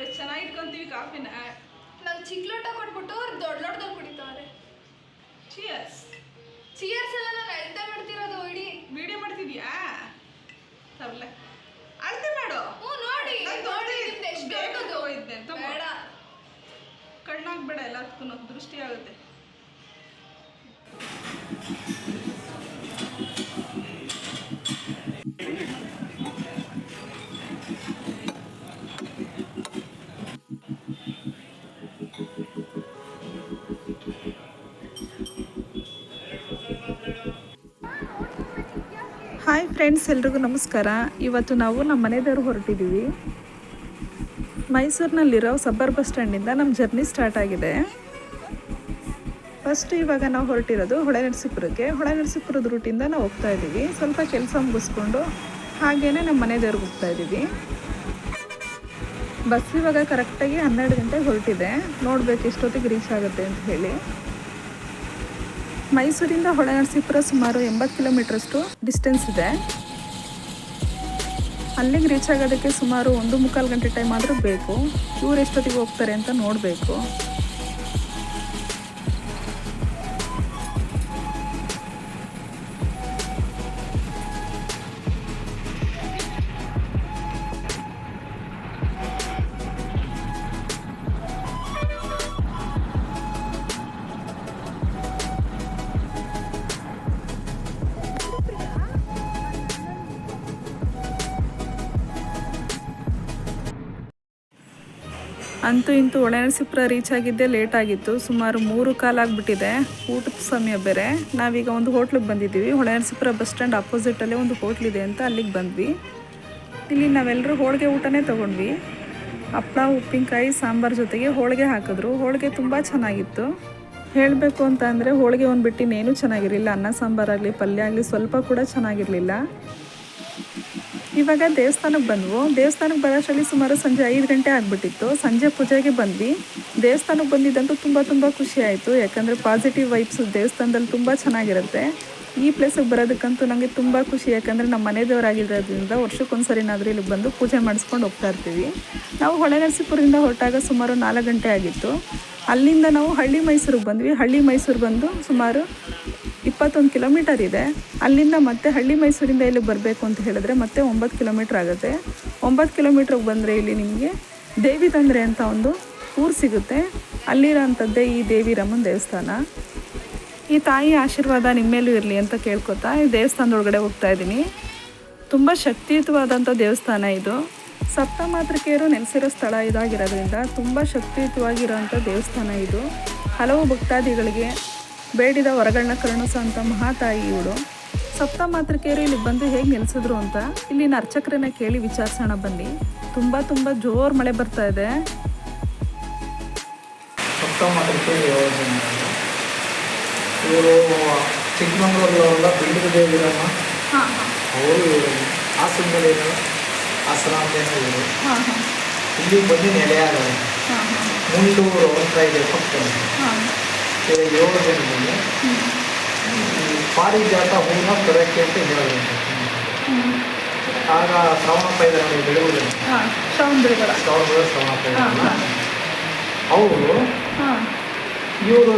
ಎಷ್ಟು ಚೆನ್ನಾಗಿ ಇಟ್ಕೊಂತೀವಿ ಕಾಫಿನ. ನಂಗೆ ಚಿಕ್ಕ ಲೋಟ ಕೊಟ್ಬಿಟ್ಟು ಅವ್ರು ದೊಡ್ಡ ಲೋಟದಲ್ಲಿ ಕುಡಿತಾರೆ. ಚಿಯರ್ಸ್. ಚಿಯರ್ಸ್ ಎಲ್ಲ ನಾನು ಅಳತೆ ಮಾಡ್ತಿರೋದು. ಇಡೀ ವಿಡಿಯೋ ಮಾಡ್ತಿದ್ಯಾ? ತರ್ಲೆ ಅಳತೆ ಮಾಡು. ನೋಡಿ ನೋಡಿ ಎಷ್ಟು ದೊಡ್ಡದು ಇದ್ದೆ ಬೇಡ, ಕಣ್ಣಾಗ್ಬೇಡ, ಎಲ್ಲದಕ್ಕೂ ದೃಷ್ಟಿ ಆಗುತ್ತೆ. ಹಾಯ್ ಫ್ರೆಂಡ್ಸ್, ಎಲ್ರಿಗೂ ನಮಸ್ಕಾರ. ಇವತ್ತು ನಾವು ನಮ್ಮ ಮನೆ ದೇವ್ರು ಹೊರಟಿದ್ದೀವಿ. ಮೈಸೂರಿನಲ್ಲಿರೋ ಸಬ್ಬರ್ ಬಸ್ ಸ್ಟ್ಯಾಂಡಿಂದ ನಮ್ಮ ಜರ್ನಿ ಸ್ಟಾರ್ಟ್ ಆಗಿದೆ. ಫಸ್ಟ್ ಇವಾಗ ನಾವು ಹೊರಟಿರೋದು ಹೊಳೆನರಸೀಪುರಕ್ಕೆ. ಹೊಳೆನರಸೀಪುರದ ರೂಟಿಂದ ನಾವು ಹೋಗ್ತಾ ಇದ್ದೀವಿ. ಸ್ವಲ್ಪ ಕೆಲಸ ಮುಗಿಸ್ಕೊಂಡು ಹಾಗೇನೆ ನಮ್ಮ ಮನೆ ದೇವ್ರಿಗೆ ಹೋಗ್ತಾ ಇದ್ದೀವಿ. ಬಸ್ ಇವಾಗ ಕರೆಕ್ಟಾಗಿ 12 ಗಂಟೆಗೆ ಹೊರಟಿದೆ. ನೋಡಬೇಕು ಎಷ್ಟೊತ್ತಿಗೆ ರೀಚ್ ಆಗುತ್ತೆ ಅಂತ ಹೇಳಿ. ಮೈಸೂರಿಂದ ಹೊಳೆನರಸೀಪುರ ಸುಮಾರು 80 ಕಿಲೋಮೀಟ್ರಷ್ಟು ಡಿಸ್ಟೆನ್ಸ್ ಇದೆ. ಅಲ್ಲಿಗೆ ರೀಚ್ ಆಗೋದಕ್ಕೆ ಸುಮಾರು 1.25 ಗಂಟೆ ಟೈಮ್ ಆದರೂ ಬೇಕು. ಇವ್ರು ಎಷ್ಟೊತ್ತಿಗೆ ಹೋಗ್ತಾರೆ ಅಂತ ನೋಡಬೇಕು. ಅಂತೂ ಇಂತೂ ಹೊಳೆನರಸೀಪುರ ರೀಚ್ ಆಗಿದ್ದೇ ಲೇಟ್ ಆಗಿತ್ತು. ಸುಮಾರು 3:15 ಆಗಿಬಿಟ್ಟಿದೆ. ಊಟದ ಸಮಯ ಬೇರೆ. ನಾವೀಗ ಒಂದು ಹೋಟ್ಲಿಗೆ ಬಂದಿದ್ದೀವಿ. ಹೊಳೆನರಸೀಪುರ ಬಸ್ ಸ್ಟ್ಯಾಂಡ್ ಅಪೋಸಿಟಲ್ಲೇ ಒಂದು ಹೋಟ್ಲಿದೆ ಅಂತ ಅಲ್ಲಿಗೆ ಬಂದ್ವಿ. ಇಲ್ಲಿ ನಾವೆಲ್ಲರೂ ಹೋಳಿಗೆ ಊಟನೇ ತೊಗೊಂಡ್ವಿ. ಹಪ್ಪಳ, ಉಪ್ಪಿನಕಾಯಿ, ಸಾಂಬಾರು ಜೊತೆಗೆ ಹೋಳಿಗೆ ಹಾಕಿದ್ರು. ಹೋಳಿಗೆ ತುಂಬ ಚೆನ್ನಾಗಿತ್ತು. ಹೇಳಬೇಕು ಅಂತ ಅಂದರೆ ಹೋಳಿಗೆ ಒಂದು ಬಿಟ್ಟು ಇನ್ನೇನೂ ಚೆನ್ನಾಗಿರಲಿಲ್ಲ. ಅನ್ನ ಸಾಂಬಾರಾಗಲಿ, ಪಲ್ಯ ಆಗಲಿ ಸ್ವಲ್ಪ ಕೂಡ ಚೆನ್ನಾಗಿರಲಿಲ್ಲ. ಇವಾಗ ದೇವಸ್ಥಾನಕ್ಕೆ ಬಂದ್ವು. ದೇವಸ್ಥಾನಕ್ಕೆ ಬರೋಷ್ಟರಲ್ಲಿ ಸುಮಾರು ಸಂಜೆ 5 ಗಂಟೆ ಆಗಿಬಿಟ್ಟಿತ್ತು. ಸಂಜೆ ಪೂಜೆಗೆ ಬಂದ್ವಿ. ದೇವಸ್ಥಾನಕ್ಕೆ ಬಂದಿದ್ದಂತೂ ತುಂಬ ಖುಷಿ ಆಯಿತು. ಯಾಕಂದರೆ ಪಾಸಿಟಿವ್ ವೈಬ್ಸ್ ದೇವಸ್ಥಾನದಲ್ಲಿ ತುಂಬ ಚೆನ್ನಾಗಿರುತ್ತೆ. ಈ ಪ್ಲೇಸಿಗೆ ಬರೋದಕ್ಕಂತೂ ನನಗೆ ತುಂಬ ಖುಷಿ. ಯಾಕಂದರೆ ನಮ್ಮ ಮನೆ ದೇವರಾಗಿರೋದ್ರಿಂದ ವರ್ಷಕ್ಕೊಂದ್ಸರಿನಾದರೂ ಇಲ್ಲಿಗೆ ಬಂದು ಪೂಜೆ ಮಾಡಿಸ್ಕೊಂಡು ಹೋಗ್ತಾ ಇರ್ತೀವಿ. ನಾವು ಹೊಳೆನರಸೀಪುರದಿಂದ ಹೊರಟಾಗ ಸುಮಾರು 4 ಗಂಟೆ ಆಗಿತ್ತು. ಅಲ್ಲಿಂದ ನಾವು ಹಳ್ಳಿ ಮೈಸೂರಿಗೆ ಬಂದ್ವಿ. ಹಳ್ಳಿ ಮೈಸೂರು ಬಂದು ಸುಮಾರು 21 ಕಿಲೋಮೀಟರ್ ಇದೆ. ಅಲ್ಲಿಂದ ಮತ್ತೆ ಹಳ್ಳಿ ಮೈಸೂರಿಂದ ಇಲ್ಲಿಗೆ ಬರಬೇಕು ಅಂತ ಹೇಳಿದ್ರೆ ಮತ್ತೆ 9 ಕಿಲೋಮೀಟ್ರ್ ಆಗುತ್ತೆ. 9 ಕಿಲೋಮೀಟ್ರಿಗೆ ಬಂದರೆ ಇಲ್ಲಿ ನಿಮಗೆ ದೇವಿದಂದ್ರೆ ಅಂತ ಒಂದು ಊರು ಸಿಗುತ್ತೆ. ಅಲ್ಲಿರೋಂಥದ್ದೇ ಈ ದೇವಿರಮ್ಮನ ದೇವಸ್ಥಾನ. ಈ ತಾಯಿ ಆಶೀರ್ವಾದ ನಿಮ್ಮೇಲೂ ಇರಲಿ ಅಂತ ಕೇಳ್ಕೊತಾ ಈ ದೇವಸ್ಥಾನದೊಳಗಡೆ ಹೋಗ್ತಾ ಇದ್ದೀನಿ. ತುಂಬ ಶಕ್ತಿಯುತವಾದಂಥ ದೇವಸ್ಥಾನ ಇದು. ಸಪ್ತಮಾತೃಕೆಯರು ನೆಲೆಸಿರೋ ಸ್ಥಳ ಇದಾಗಿರೋದ್ರಿಂದ ತುಂಬ ಶಕ್ತಿಯುತವಾಗಿರೋಂಥ ದೇವಸ್ಥಾನ ಇದು. ಹಲವು ಭಕ್ತಾದಿಗಳಿಗೆ ಬೇಡಿದ ವರಗಳನ್ನ ಕರುಣಿಸೋಂಥ ಮಹಾತಾಯಿ ಇವಳು. ಸಪ್ತಮಾತೃಕೆಯರು ಇಲ್ಲಿ ಬಂದು ಹೇಗೆ ನೆಲೆಸಿದ್ರು ಅಂತ ಇಲ್ಲಿನ ಅರ್ಚಕರನ್ನ ಕೇಳಿ ವಿಚಾರಿಸೋಣ ಬನ್ನಿ. ತುಂಬ ಜೋರು ಮಳೆ ಬರ್ತಾ ಇದೆ. ಸಪ್ತಮಾತೃಕೆ ಯೋಜನೆ ಇವರು ಚಿಕ್ಕಮಂಗ್ಳೂರಲ್ಲ ಬೀಳಿದ ದೇವಿರಮ್ಮ. ಅವರು ಹಾಸನದಲ್ಲಿ ಆಶ್ರಮದೇನ ಇವರು ಇಲ್ಲಿ ಬಂದು ನೆಲೆಯಾಗರು. ಮುಂದೂರು ಅಂತ ಇದೆ ಪಕ್ಕ. 7 ಜನರಲ್ಲಿ ಪಾರಿಜಾತ ಹೂನ ತೊರಕ್ಕೆ ಅಂತ ಹೇಳೋದು. ಆಗ ಶ್ರವಣ ಪೈದರ ಬೆಳೆಯುವುದಿಲ್ಲ. ಶ್ರವಣ ಪೈದರ ಅವರು ಇವರು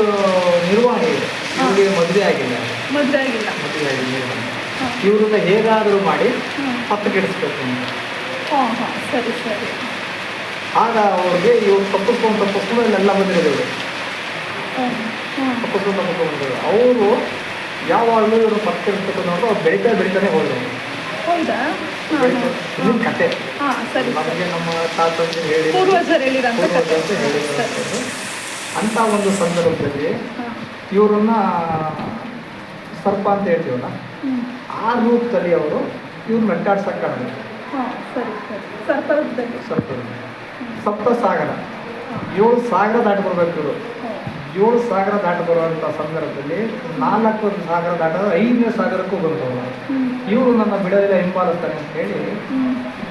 ನಿರ್ವಹಣೆ ಇದೆ. ಇವರಿಗೆ ಮದುವೆ ಆಗಿಲ್ಲ. ಇವ್ರನ್ನ ಹೇಗಾದರೂ ಮಾಡಿ ಹತ್ತಗೆಡಿಸ್ಬೇಕು ಅಂತ. ಆಗ ಅವ್ರಿಗೆ ಇವ್ರು ತಪ್ಪಿಸ್ಕೊಂಡು ಇಲ್ಲೆಲ್ಲ ಬಂದಿರೋದು. ತಪ್ಪಿಸ್ಕೊಂಡು ಅವರು ಯಾವಾಗಲೂ ಇವರು ಪತ್ತಿರ್ತಕ್ಕಂಥ ಅವ್ರು ಬೆಳಿತಾನೆ ಹೋದರು. ಇದನ್ನ ಕತೆ ನಮಗೆ ನಮ್ಮ ತಾತಂದು ಹೇಳಿ ಅಂತ ಒಂದು ಸಂದರ್ಭದಲ್ಲಿ ಇವರನ್ನ ಸರ್ಪ ಅಂತ ಹೇಳ್ತೀವಲ್ಲ, ಆ ರೂಪದಲ್ಲಿ ಅವರು ಇವ್ರು ನಟ್ಟಾಡ್ಸಕ್ಕಾಗಲ್ಲ. ಸಪ್ತ ಸಾಗರ 7 ಸಾಗರ ದಾಟಿ ಬರ್ಬೇಕು ಇವರು. 7 ಸಾಗರ ದಾಟಿ ಬರುವಂಥ ಸಂದರ್ಭದಲ್ಲಿ 4 ಸಾಗರ ದಾಟದ 5ನೇ ಸಾಗರಕ್ಕೂ ಬಂದವರು. ಇವರು ನನ್ನ ಬಿಡೋದಿಲ್ಲ ಹಿಂಬಾಲಿಸ್ತಾರೆ ಅಂತ ಹೇಳಿ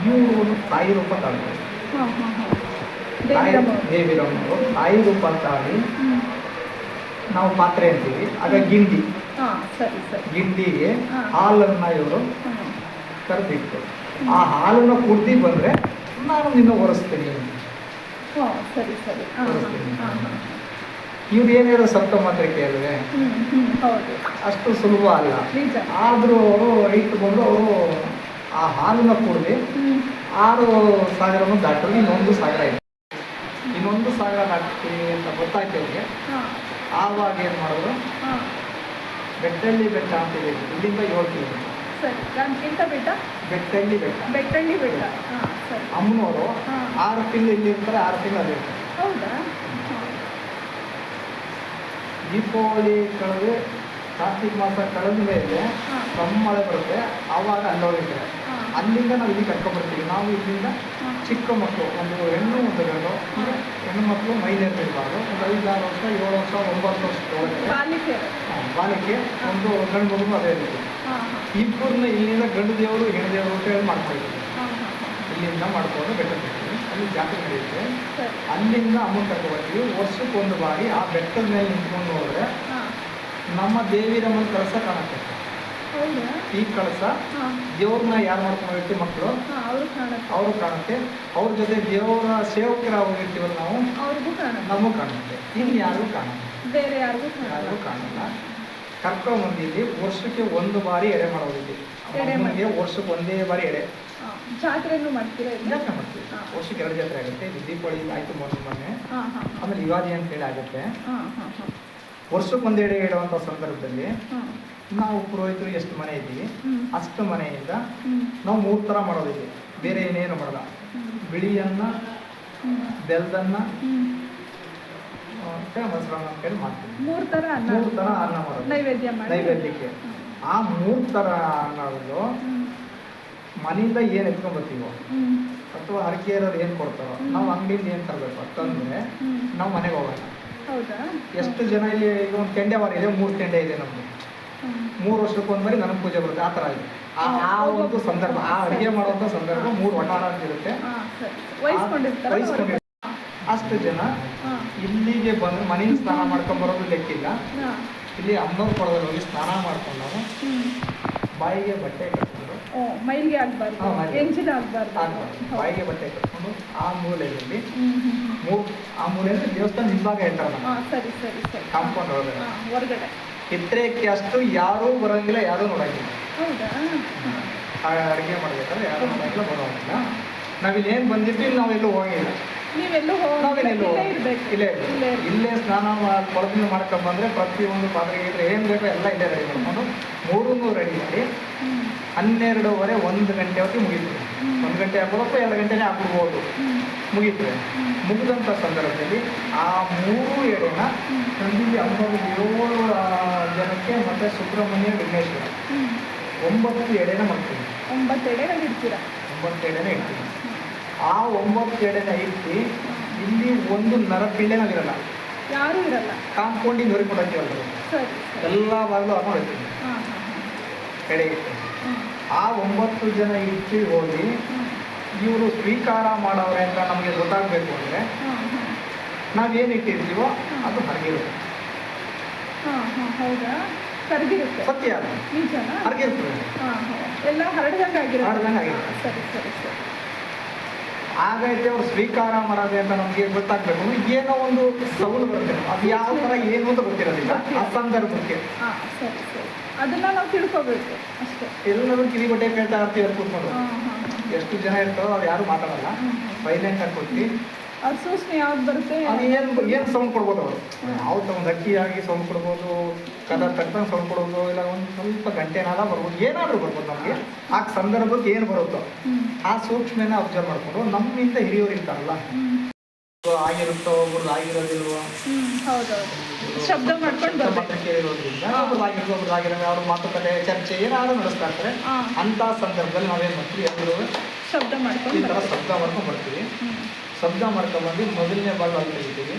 ಇವರು ಒಂದು ತಾಯಿ ರೂಪ ತಾಳ್ತಾರೆ. ದೇವಿರಮ್ಮರು ತಾಯಿ ರೂಪ ತಾಳಿ ನಾವು ಪಾತ್ರೆ ಅಂತೀವಿ. ಆಗ ಗಿಂಡಿಗೆ ಹಾಲನ್ನು ಇವರು ಕರೆದಿಟ್ಟು ಆ ಹಾಲನ್ನು ಕುಡ್ದು ಬಂದರೆ ನಾನು ನಿನ್ನ ಒರೆಸ್ತೀನಿ. ಓ ಸರಿ ಸರಿ ಹಾಂ ತೋರಿಸ್ತೀನಿ. ಹಾಂ ಹಾಂ ಇವ್ರು ಏನು ಹೇಳೋ ಸಪ್ತ ಮಾತ್ರಿಕೆ ಅಲ್ವೇ, ಹೌದು ಅಷ್ಟು ಸುಲಭ ಅಲ್ಲ. ನಿಜ. ಆದರೂ ಅವರು ಇಟ್ಟುಕೊಂಡು ಅವರು ಆ ಹಾಲನ್ನ ಕುಡಿದು 6,000 ದಾಟಲು ಇನ್ನೊಂದು ಸಾಗರ ಇದೆ. ಇನ್ನೊಂದು ಸಾಗರ ದಾಟ್ತೀವಿ ಅಂತ ಗೊತ್ತಾಯ್ತು ಅವ್ರಿಗೆ. ಹಾಂ ಆವಾಗ ಏನು ಮಾಡಿದ್ರು, ಹಾಂ ಬೆಟ್ಟಳ್ಳಿ ಬೆಟ್ಟ ಅಂತಿದೆ, ಇಲ್ಲಿಂದ 7 ಕಿಲೋಮೀಟರ್. ಸರಿ ಎಂತ ಬೆಟ್ಟ? ಬೆಟ್ಟಳ್ಳಿ ಬೆಟ್ಟ. ಬೆಟ್ಟಳ್ಳಿ ಬೆಟ್ಟ. ಹಾಂ ಸರಿ. ಅಮ್ಮನವರು ಹಾಂ 6 ತಿಂಗಳು ಇಲ್ಲಿ ಇರ್ತಾರೆ, 6 ತಿಂಗಳು ಅಲ್ಲಿ ಇರ್ತಾರೆ. ಹೌದಾ? ದೀಪಾವಳಿ ಕಳೆದು ಕಾರ್ತಿಕ್ ಮಾಸ ಕಳೆದ ಮೇಲೆ ಹಾಂ ಕಮ್ಮಿ ಮಳೆ ಬರುತ್ತೆ, ಆವಾಗ ಅಲ್ಲಿ ಹೋಗಿರ್ತಾರೆ. ಹಾಂ ಅಲ್ಲಿಂದ ನಾವು ಇಲ್ಲಿ ಕರ್ಕೊಂಡ್ಬರ್ತೀವಿ. ನಾವು ಇಲ್ಲಿಂದ ಹಾಂ ಚಿಕ್ಕ ಮಕ್ಕಳು, ಒಂದು ಹೆಣ್ಣು ಒಂದು ಗಂಡು, ಹೆಣ್ಣು ಮಕ್ಕಳು ಮೈಲೇರಿರಬಾರ್ದು. ಒಂದು 5-6 ವರ್ಷ 7 ವರ್ಷ 9 ವರ್ಷ ಒಳಗಡೆ ಬಾಲಿಕೆ. ಬಾಲಿಕೆ, ಒಂದು ಗಂಡು ಮಗು ಅದೇ ರೀತಿ. ಹಾಂ ಹಾಂ ಇಬ್ಬರನ್ನ ಇಲ್ಲಿಂದ ಗಂಡು ದೇವರು ಹೆಣ್ಣು ದೇವರು ಅಂತ ಹೇಳಿ ಮಾಡ್ಕೊಳ್ತೀವಿ. ಹಾಂ ಹಾಂ ಹಾಂ ಇಲ್ಲಿಂದ ಮಾಡ್ಕೊಂಡು ಬೆಟ್ಟ ಬಿಡ್ತೀವಿ, ಅಲ್ಲಿ ಜಾತ್ರೆ ನಡೆಯುತ್ತೆ. ಸರಿ. ಅಲ್ಲಿಂದ ಅಮ್ಮನ ಕರ್ಕೊಂಡ್ಬರ್ತೀವಿ. ವರ್ಷಕ್ಕೊಂದು ಬಾರಿ ಆ ಬೆಟ್ಟದ ಮೇಲೆ ನಿಂತ್ಕೊಂಡು ಹೋದರೆ ಹಾಂ ನಮ್ಮ ದೇವಿರಮ್ಮನ ಕಳಸ ಕಾಣುತ್ತೆ. ಹೌದಾ? ಈ ಕಳಸ ಹಾಂ ದೇವ್ರನ್ನ ಯಾರು ಮಾಡ್ಕೊಂಡು ಹೋಗ್ತೀವಿ ಮಕ್ಕಳು, ಹಾಂ ಅವರು ಕಾಣುತ್ತೆ. ಅವರು ಕಾಣುತ್ತೆ. ಅವ್ರ ಜೊತೆ ದೇವರ ಸೇವಕರ ಹೋಗಿರ್ತೀವಲ್ಲ ನಾವು, ಅವ್ರಿಗೂ ಕಾಣುತ್ತೆ. ನಮಗೂ ಕಾಣುತ್ತೆ. ಇನ್ನು ಯಾರಿಗೂ ಕಾಣುತ್ತೆ, ಬೇರೆ ಯಾರಿಗೂ ಕಾಣಲ್ಲ. ಯಾರಿಗೂ ಕಾಣಲ್ಲ. ಕರ್ಕೊಂಬಂದಿಲ್ಲಿ ವರ್ಷಕ್ಕೆ ಒಂದು ಬಾರಿ ಎಡೆ ಮಾಡೋದಿದೆ. ಎಡೆ ಅಮ್ಮನಿಗೆ ವರ್ಷಕ್ಕೆ ಒಂದೇ ಬಾರಿ ಎಡೆ ಹಾಂ ಜಾತ್ರೆನೂ ಮಾಡ್ತೀರಾ ಇಲ್ಲ? ಜಾತ್ರೆ ಮಾಡ್ತೀವಿ. ಹಾಂ. ವರ್ಷಕ್ಕೆ 2 ಜಾತ್ರೆ ಆಗುತ್ತೆ. ಇದು ದೀಪಾವಳಿ ಆಯಿತು ಮೊನ್ನೆ, ಹಾಂ ಹಾಂ ಆಮೇಲೆ ಯುಗಾದಿ ಅಂತೇಳಿ ಆಗುತ್ತೆ. ಹಾಂ ಹಾಂ ಹಾಂ ವರ್ಷಕ್ಕೆ ಒಂದು ಎಡೆ ಇಡುವಂಥ ಸಂದರ್ಭದಲ್ಲಿ ಹಾಂ ನಾವು ಪುರೋಹಿತರು ಎಷ್ಟು ಮನೆ ಇದ್ದೀವಿ ಹ್ಞೂ ಅಷ್ಟು ಮನೆಯಿಂದ ಹ್ಞೂ ನಾವು 3 ಥರ ಮಾಡೋದಿದೆ, ಬೇರೆ ಏನೇನು ಮಾಡಲ್ಲ. ಬಿಳಿ ಅನ್ನ, ಹ್ಞೂ ಬೆಲ್ಲದನ್ನ, ಹ್ಞೂ ಮೊಸರನ್ನ ಅಂತೇಳಿ ಮಾಡ್ತೀವಿ. 3 ಥರ ಅನ್ನ 3 ಥರ ಅನ್ನ ಮಾಡೋದು ನೈವೇದ್ಯ ಮಾಡಿ. ನೈವೇದ್ಯಕ್ಕೆ. ಆ 3 ಥರ ಅನ್ನೋದು ಮನೆಯಿಂದ ಏನು ಎತ್ಕೊಂಡ್ಬರ್ತೀವೋ ಹ್ಞೂ ಅಥವಾ ಹರಕೆ ಇರೋರು ಏನು ಕೊಡ್ತಾರೋ, ನಾವು ಅಂಗಡಿಯಿಂದ ಏನು ತರಬೇಕು ಅಂತಂದರೆ ಹ್ಞೂ ನಾವು ಮನೆಗೆ ಹೋಗೋಣ. ಹೌದಾ? ಎಷ್ಟು ಜನ ಇಲ್ಲಿ ಈಗ ಒಂದು ತೆಂಡೆ ವಾರ ಇದೆ, 3 ತೆಂಡೆ ಇದೆ ನಮ್ಮದು. ಹ್ಞೂ 3 ವರ್ಷಕ್ಕೊಂದು ಬಾರಿ ನನಗೆ ಪೂಜೆ ಬರುತ್ತೆ. ಆ ಥರ ಇದೆ. ಆ ಒಂದು ಸಂದರ್ಭ, ಆ ಅಡುಗೆ ಮಾಡುವಂಥ ಸಂದರ್ಭ 3 ವಟಾರ ಅಂತ ಇರುತ್ತೆ. ಹಾಂ ಸರಿ. ವಹಿಸ್ಕೊಂಡಿರ್ತಾರೆ. ವಹಿಸ್ಕೊಂಡಿರ್ತಾರೆ. ಅಷ್ಟು ಜನ ಹಾಂ ಇಲ್ಲಿಗೆ ಬಂದು ಮನೆಯಿಂದ ಸ್ನಾನ ಮಾಡ್ಕೊಂಬರೋದು ಲೆಕ್ಕಿಲ್ಲ. ಹಾಂ ಇಲ್ಲಿ ಅಮ್ಮನ ಕೊಳದಲ್ಲಿ ಹೋಗಿ ಸ್ನಾನ ಮಾಡ್ಕೊಂಡು ನಾವು ಹ್ಞೂ ಬಾಯಿಗೆ ಬಟ್ಟೆ ಕಟ್ಕೊಂಡು, ಓ ಮೈಲಿಗೆ ಆಗಬಾರ್ದು, ಹಾಂ, ಮೈಲಿಗೆ. ಎಂಜಿನ ಆಗಬಾರ್ದು. ಬಾಯಿಗೆ ಬಟ್ಟೆ ಕಟ್ಕೊಂಡು ಆ ಮೂಲೆಯಲ್ಲಿ ಹ್ಞೂ ಹ್ಞೂ ಆ ಮೂಲೆಯಲ್ಲಿ ದೇವಸ್ಥಾನ ಹಿಂಭಾಗ ಹೇಳ್ತಾರೆ ನಮ್ಮ ಹಾಂ ಸರಿ ಸರಿ ಸರಿ. ಕಾಂಪೌಂಡ್ ಒಳಗಡೆ. ಹಾಂ ಹೊರಗಡೆ. ಎತ್ತರಕ್ಕೆ ಅಷ್ಟು ಯಾರೂ ಬರೋಂಗಿಲ್ಲ, ಯಾರೂ ನೋಡೋಂಗಿಲ್ಲ. ಹೌದಾ? ಹಾಂ ಅಡುಗೆ ಮಾಡ್ಬೇಕಾದ್ರೆ ಯಾರು ನೋಡೋಂಗಿಲ್ಲ, ಬರೋಂಗಿಲ್ಲ. ನಾವಿಲ್ಲಿ ಏನು ಬಂದಿರ್ತೀವಿ, ನಾವೆಲ್ಲೂ ಹೋಗಿಲ್ಲ. ನೀವೆಲ್ಲೂ ನಾವೇನೆಲ್ಲೂ ಇಲ್ಲೇ ಇರಬೇಕು. ಇಲ್ಲೇ ಇಲ್ಲೇ ಇಲ್ಲೇ ಸ್ನಾನ ಕೊಳದಿಂದ ಮಾಡ್ಕೊಂಡ್ಬಂದ್ರೆ ಪ್ರತಿಯೊಂದು ಪಾತ್ರೆಗೆ ಏನು ಬೇಕೋ ಎಲ್ಲ ಇಲ್ಲೇ ರೆಡಿ ಮಾಡ್ಕೊಂಡು 3 ರೆಡಿ ಮಾಡಿ ಹ್ಞೂ 12:30 1 ಗಂಟೆ ಹೊತ್ತಿಗೆ ಮುಗೀತೀವಿ. 1 ಗಂಟೆ ಆಗ್ಬೋದಪ್ಪ, 2 ಗಂಟೆನೇ ಆಗ್ಬಿಡ್ಬೋದು. ಹ್ಞೂ ಮುಗೀತದೆ. ಮುಗಿದಂಥ ಸಂದರ್ಭದಲ್ಲಿ ಆ 3 ಎಡೆನ ತಂದಿಗೆ 7 ಜನಕ್ಕೆ ಮತ್ತು ಸುಬ್ರಹ್ಮಣ್ಯ ವಿಘ್ನೇಶ್ವರ ಹ್ಞೂ 9 ಎಡೆನ ಮಾಡ್ತೀವಿ. 9 ಎಡೆಗಳು ಇಡ್ತೀರಾ? 9 ಎಡೆನ ಇಡ್ತೀವಿ. ಆ 9 ಎಡೆನ ಇಟ್ಟು ಇಲ್ಲಿ ಒಂದು ನರಪಿಳ್ಳೆನಾಗಿರಲ್ಲ, ಯಾರೂ ಇರಲ್ಲ. ಕಾಂಪೌಂಡಿಗೆ ಹೊರಿಕೊಂಡೋಗ್ತೀವಲ್ಲ, ಸರಿ ಸರಿ. ಎಲ್ಲ ಬಾಗಿಲು ಹಾಕೊಂಡು ಹೋಗ್ತೀವಿ ಹಾಂ ಹಾಂ ಎಡೆ ಇಟ್ಟು. ಹಾಂ ಆ 9 ಜನ ಇಟ್ಟು ಹೋಗಿ ಹಾಂ ಇವರು ಸ್ವೀಕಾರ ಮಾಡವ್ರೆ ಅಂತ ನಮಗೆ ಗೊತ್ತಾಗಬೇಕು ಅಂದರೆ ಹಾಂ ಹಾಂ ನಾವೇನು ಇಟ್ಟಿರ್ತೀವೋ ಅದು ಹರಗಿರುತ್ತೆ. ಹಾಂ ಹಾಂ ಹೌದಾ? ಕರಗಿರುತ್ತೆ. ಸತ್ಯ ಅದು ನಿಜನಾ? ಹರಗಿರ್ತದೆ. ಹಾಂ ಹಾಂ ಎಲ್ಲ ಹರಡ್ದಂಗೆ ಆಗಿರುತ್ತೆ. ಹರಡ್ದಂಗೆ ಆಗಿರುತ್ತೆ. ಸರಿ ಸರಿ ಸರಿ. ಹಾಗೈತೆ ಅವ್ರು ಸ್ವೀಕಾರ ಮಾಡೋದೆ ಅಂತ ನಮಗೆ ಗೊತ್ತಾಗಬೇಕು. ಏನೋ ಒಂದು ಸೌಂಡ್ ಬರುತ್ತೆ, ಅದು ಯಾವ ಥರ ಏನು ಅಂತ ಗೊತ್ತಿರೋದಿಲ್ಲ ಆ ಸಂದರ್ಭಕ್ಕೆ. ಹಾಂ ಸರಿ ಸರಿ. ಅದನ್ನ ನಾವು ತಿಳ್ಕೊಬೇಕು ಅಷ್ಟೇ. ಎಲ್ಲರೂ ಕಿವಿ ಬಟ್ಟೆ ಕೇಳ್ತಾ ಇರ್ತೀವಿ ಅವ್ರು ಕೂತ್ಕೊಂಡು. ಹಾಂ ಹಾಂ ಹಾಂ ಎಷ್ಟು ಜನ ಇರ್ತಾರೋ ಅವ್ರು ಯಾರು ಮಾತಾಡಲ್ಲ, ಸೈಲೆಂಟ್ ಆಗಿ ಕೊಟ್ಟು ಅವ್ರ ಸೂಚನೆ ಯಾವ್ದು ಬರುತ್ತೆ? ಅದು ಏನು ಸೌಂಡ್ ಕೊಡ್ಬೋದು ಅವರು. ನಾವು ಒಂದು ಅಕ್ಕಿಯಾಗಿ ಸೌಂಡ್ ಕೊಡ್ಬೋದು, ಕದ ತಕ್ಕಂಗೆ ಸೌಂಡ್ ಕೊಡ್ಬೋದು, ಇಲ್ಲ ಒಂದು ಸ್ವಲ್ಪ ಗಂಟೆನಾದ ಬರ್ಬೋದು, ಏನಾದರೂ ಬರ್ಬೋದು. ನಮಗೆ ಆ ಸಂದರ್ಭಕ್ಕೆ ಏನು ಬರುತ್ತೋ ಆ ಸೂಕ್ಷ್ಮನ ಅಬ್ಸರ್ವ್ ಮಾಡಿಕೊಂಡು ನಮ್ಮಿಂದ ಹಿರಿಯವರು ಇರ್ತಾರಲ್ಲ, ಆಗಿರುತ್ತೋ ಒಬ್ರದ್ದು ಆಗಿರೋದಿಲ್ವೋ, ಹೌದೌದು, ಶಬ್ದ ಮಾಡ್ಕೊಂಡು ಬರ್ಬೇಕು. ಕೇಳಿರೋದ್ರಿಂದ ಒಬ್ರದ್ದು ಆಗಿರೋದು ಒಬ್ರದ್ದು ಆಗಿರೋ ಅವ್ರ ಮಾತುಕತೆ ಚರ್ಚೆ ಏನಾದ್ರು ನಡೆಸ್ತಾ ಇರ್ತಾರೆ. ಅಂಥ ಸಂದರ್ಭದಲ್ಲಿ ನಾವೇನು ಮಾಡ್ತೀವಿ, ಎಲ್ಲರೂ ಶಬ್ದ ಈ ಮಾಡ್ಕೊಂಡು ಥರ ಶಬ್ದ ಮಾಡ್ಕೊಂಡು ಬರ್ತೀವಿ. ಶಬ್ದ ಮಾಡ್ಕೊಂಡ್ಬಂದು ಮೊದಲನೇ ಬಾಲ್ ಅಲ್ಲಿ ತೆಗಿತೀವಿ.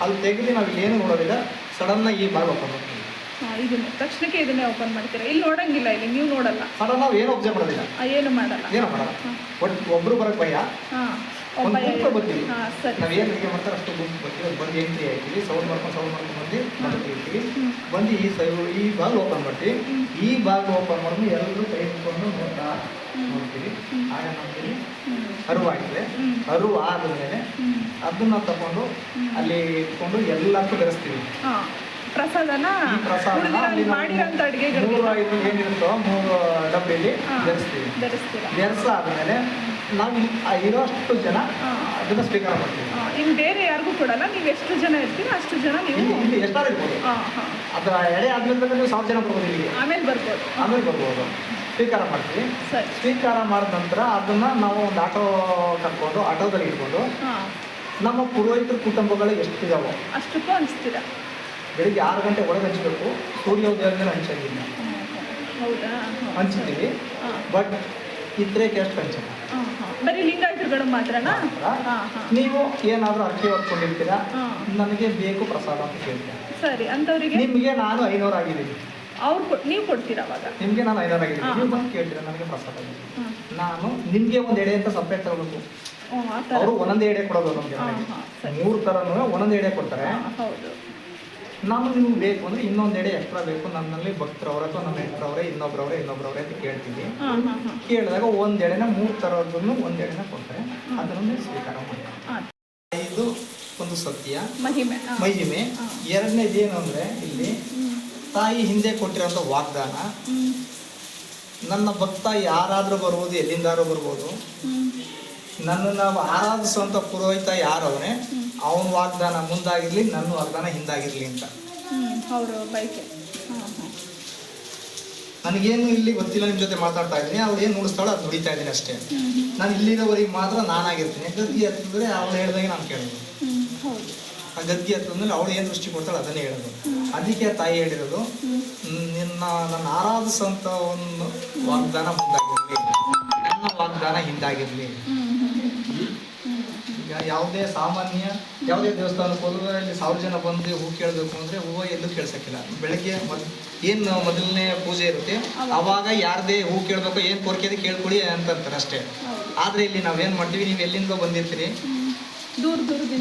ಅಲ್ಲಿ ತೆಗೆದು ನಾವು ಏನು ನೋಡೋದಿಲ್ಲ, ಸಡನ್ನಾಗಿ ಈ ಬಾಲ್ ಓಪನ್ ಮಾಡ್ತೀವಿ. ಇದನ್ನೇ ತಕ್ಷಣಕ್ಕೆ ಇದನ್ನೇ ಓಪನ್ ಮಾಡ್ತೀರಾ? ಇಲ್ಲಿ ನೋಡಂಗಿಲ್ಲ, ಇಲ್ಲಿ ನೀವು ನೋಡಲ್ಲ. ಸಡನ್ ನಾವು ಏನು ಒಬ್ಸರ್ವ್ ಮಾಡೋದಿಲ್ಲ, ಏನು ಮಾಡಲ್ಲ. ಏನೋ ಮಾಡಲ್ಲ. ಒಟ್ಟು ಒಬ್ರು ಬರೋಕ್ಕೆ ಭಯ, ಹಾಂ ಒಬ್ಬ ಒಂದು ಗುಂಪು ಬಂದಿವಿ. ಹಾಂ ಸರಿ ನಾವೇನು ಅಡುಗೆ ಮಾಡ್ತಾರೆ ಅಷ್ಟು ಗುಂಪು ಬಂದು ಬಂದು ಎಂಟ್ರಿ ಆಯ್ತೀವಿ, ಸೌಂಡ್ ಮಾಡ್ಕೊಂಡು ಬಂದು ಅದಕ್ಕೆ ಇರ್ತೀವಿ. ಬಂದು ಈ ಬಾಗಿಲು ಓಪನ್ ಮಾಡ್ತೀವಿ. ಈ ಬಾಗಿಲು ಓಪನ್ ಮಾಡಿದ್ಮೇಲೆ ಎಲ್ಲರೂ ಕೈ ಮುಟ್ಕೊಂಡು ನೋಡ್ತೀವಿ. ಆಗ ನಮ್ಮಲ್ಲಿ ಅರಿವು ಆಗಿದೆ. ಅರಿವು ಆದಮೇಲೆ ಅದನ್ನ ತಗೊಂಡು ಅಲ್ಲಿ ಇಟ್ಕೊಂಡು ಎಲ್ಲಕ್ಕೂ ಬೆರೆಸ್ತೀವಿ. ಪ್ರಸಾದನ ಈ ಪ್ರಸಾದನ ಅಲ್ಲಿ ಮಾಡಿರೋಂಥ ಅಡುಗೆಗಳು 3 ಏನಿರುತ್ತೋ 3 ಡಬ್ಬಿಲಿ ಬೆರೆಸ್ತೀವಿ. ಬೆರೆಸಾದ್ಮೇಲೆ ನಾವು ಇರೋಷ್ಟು ಜನ ಅದನ್ನ ಸ್ವೀಕಾರ ಮಾಡ್ತೀವಿ. ಇನ್ನು ಬೇರೆ ಯಾರಿಗೂ ಕೊಡಲ್ಲ. ನೀವು ಎಷ್ಟು ಜನ ಇರ್ತೀರೋ ಅಷ್ಟು ಜನ ನೀವು ಇಲ್ಲಿ ಎಷ್ಟಾರು ಇರ್ಬೋದು. ಅದರ ಎಡೆ ಆದ್ಮೇಲೆ ನೀವು 1000 ಜನ ಬರ್ಬೋದು ಇಲ್ಲಿಗೆ. ಆಮೇಲೆ ಬರ್ಬೋದು. ಸ್ವೀಕಾರ ಮಾಡ್ತೀವಿ. ಸ್ವೀಕಾರ ಮಾಡಿದ ನಂತರ ಅದನ್ನ ನಾವು ಒಂದು ಆಟೋ ಕರ್ಕೊಂಡು ಆಟೋದಲ್ಲಿ ಇಟ್ಕೊಂಡು ನಮ್ಮ ಪುರೋಹಿತರ ಕುಟುಂಬಗಳು ಎಷ್ಟಿದಾವೋ ಅಷ್ಟಕ್ಕೂ ಹಂಚ್ತೀರಾ. ಬೆಳಿಗ್ಗೆ 6 ಗಂಟೆ ಒಳಗೆ ಹಂಚಬೇಕು. ಸೂರ್ಯೋದಯ ಮೇಲೆ ಹಂಚಂಗಿಲ್ಲ. ಹೌದಾ? ಹಂಚ್ತೀವಿ. ಬಟ್ ಇದ್ರೇಕೆ ಎಷ್ಟು ಹಂಚಲ್ಲ. ಬರೀ ಲಿಂಗಾಯತರುಗಳು ಮಾತ್ರನಾ? ನೀವು ಏನಾದರೂ ಅಕ್ಕಿ ಹೊತ್ಕೊಂಡಿರ್ತೀರಾ, ನನಗೆ ಬೇಕು ಪ್ರಸಾದ ಅಂತ ಕೇಳ್ತೀರಾ. ಸರಿ, ಅಂತವರಿಗೆ ನಿಮಗೆ ನಾನು 500 ಆಗಿದ್ದೀನಿ. ನೀವು ಕೊಡ್ತೀರಾ ಅವಾಗ? ನಿಮಗೆ ನಾನು 500 ಆಗಿದ್ದೀನಿ. ನೀವು ಬಂದು ಕೇಳ್ತೀರಾ ನನಗೆ ಪ್ರಸಾದ ಆಗಿದೆ. ನಾನು ನಿಮಗೆ ಒಂದು ಎಡೆ ಅಂತ ಸಪ್ರೇಟ್ ತಗೋಬೇಕು. ಅವರು ಒಂದೊಂದೇ ಎಡೆ ಕೊಡೋದು. ನಮಗೆ 3 ಥರನೂ ಒಂದೊಂದು ಎಡೆ ಕೊಡ್ತಾರೆ. ಹೌದು. ನಾನು ನಿಮ್ಗೆ ಬೇಕು ಅಂದರೆ ಇನ್ನೊಂದು ಎಡೆ ಎಕ್ಸ್ಟ್ರಾ ಬೇಕು, ನನ್ನಲ್ಲಿ ಭಕ್ತರವ್ರ ಅಥವಾ ನಮ್ಮ ಹೆಂಡ್ರವ್ರೆ ಇನ್ನೊಬ್ರವ್ರೆ ಅಂತ ಕೇಳ್ತೀವಿ. ಕೇಳಿದಾಗ ಒಂದು ಎಡೆನ 3 ಥರದನ್ನು ಒಂದು ಎಡೆನ ಕೊಡ್ತಾರೆ. ಅದನ್ನು ಸ್ವೀಕಾರ ಮಾಡ್ತಾರೆ. ಇದು ಒಂದು ಸತ್ಯ ಮಹಿಮೆ. ಎರಡನೇದು ಏನು ಅಂದರೆ ಇಲ್ಲಿ ತಾಯಿ ಹಿಂದೆ ಕೊಟ್ಟಿರೋಂಥ ವಾಗ್ದಾನ. ನನ್ನ ಭಕ್ತ ಯಾರಾದರೂ ಬರ್ಬೋದು, ಎಲ್ಲಿಂದಾದ್ರೂ ಬರ್ಬೋದು. ನನ್ನನ್ನು ಆರಾಧಿಸುವಂಥ ಪುರೋಹಿತ ಯಾರವನೇ ಅವನ ವಾಗ್ದಾನ ಮುಂದಾಗಿರ್ಲಿ, ನನ್ನ ವಾಗ್ದಾನ ಹಿಂದಾಗಿರ್ಲಿ ಅಂತ ಅವರು ಬೈಕೆ. ನನಗೇನು ಇಲ್ಲಿ ಗೊತ್ತಿಲ್ಲ, ನಿಮ್ಮ ಜೊತೆ ಮಾತಾಡ್ತಾ ಇದ್ದೀನಿ. ಅವ್ಳು ಏನು ನುಡಿಸ್ತಾಳೋ ಅದು ನುಡಿತಾ ಇದ್ದೀನಿ ಅಷ್ಟೇ. ನಾನು ಇಲ್ಲಿರೋವರೆಗೆ ಮಾತ್ರ ನಾನಾಗಿರ್ತೀನಿ. ಗದ್ದಿ ಹತ್ತಿದ್ರೆ ಅವಳು ಹೇಳ್ದಂಗೆ ನಾನು ಕೇಳೋದು. ಆ ಗದ್ದಿ ಹತ್ತಂದ್ರೆ ಅವಳು ಏನು ದೃಷ್ಟಿ ಕೊಡ್ತಾಳೆ ಅದನ್ನೇ ಹೇಳೋದು. ಅದಕ್ಕೆ ತಾಯಿ ಹೇಳಿರೋದು, ನನ್ನ ಆರಾಧಿಸುವಂಥ ಒಂದು ವಾಗ್ದಾನ ಮುಂದಾಗಿರಲಿ, ನನ್ನ ವಾಗ್ದಾನ ಹಿಂದಾಗಿರಲಿ. ಈಗ ಯಾವುದೇ ದೇವಸ್ಥಾನಕ್ಕೆ ಹೋದ್ರೆ ಇಲ್ಲಿ 1000 ಜನ ಬಂದು ಹೂ ಕೇಳಬೇಕು ಅಂದರೆ ಹೂವು ಎಲ್ಲೂ ಕೇಳ್ಸಕ್ಕಿಲ್ಲ. ಬೆಳಗ್ಗೆ ಏನು ಮೊದಲನೇ ಪೂಜೆ ಇರುತ್ತೆ ಅವಾಗ ಯಾರದೇ ಹೂ ಕೇಳಬೇಕು, ಏನು ಕೋರಿಕೆ ಕೇಳ್ಕೊಡಿ ಅಂತಾರೆ ಅಷ್ಟೇ. ಆದರೆ ಇಲ್ಲಿ ನಾವೇನು ಮಾಡ್ತೀವಿ, ನೀವು ಎಲ್ಲಿಂದ ಬಂದಿರ್ತೀರಿ,